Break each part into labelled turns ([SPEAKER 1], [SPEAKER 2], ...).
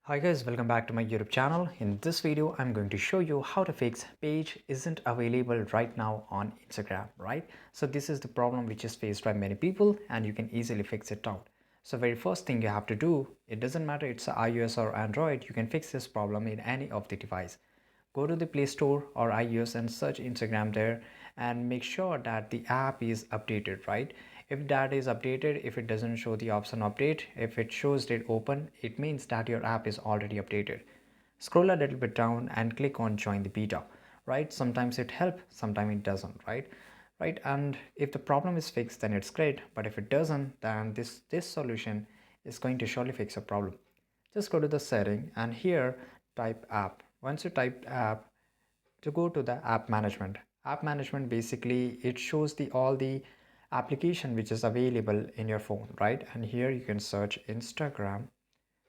[SPEAKER 1] Hi guys, welcome back to my YouTube channel. In this video, I'm going to show you how to fix page isn't available right now on Instagram, right? So this is the problem which is faced by many people and you can easily fix it out. So very first thing you have to do, it doesn't matter it's iOS or Android, you can fix this problem in any of the device. Go to the Play Store or iOS and search Instagram there and make sure that the app is updated, right? If that is updated, if it doesn't show the option update, if it shows it open, it means that your app is already updated. Scroll a little bit down and click on join the beta, right? Sometimes it helps, sometimes it doesn't, right? Right, and if the problem is fixed, then it's great, but if it doesn't, then this solution is going to surely fix your problem. Just go to the setting and here type app. Once you type app, to go to the app management, basically it shows the all the application which is available in your phone, right? And here you can search Instagram.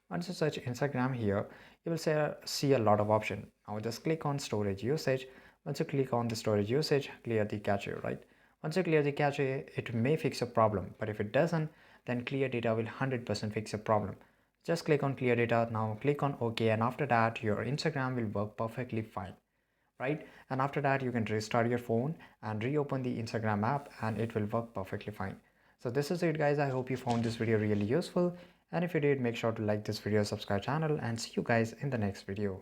[SPEAKER 1] Once you search Instagram here, you will see a lot of option. Now just click on storage usage. Once you click on the storage usage, clear the cache, right? Once you clear the cache, it may fix your problem, but if it doesn't, then clear data will 100% fix your problem. Just click on clear data. Now click on OK, and after that your Instagram will work perfectly fine, right? And after that you can restart your phone and reopen the Instagram app and it will work perfectly fine. So this is it guys, I hope you found this video really useful, and if you did, make sure to like this video, subscribe channel, and see you guys in the next video.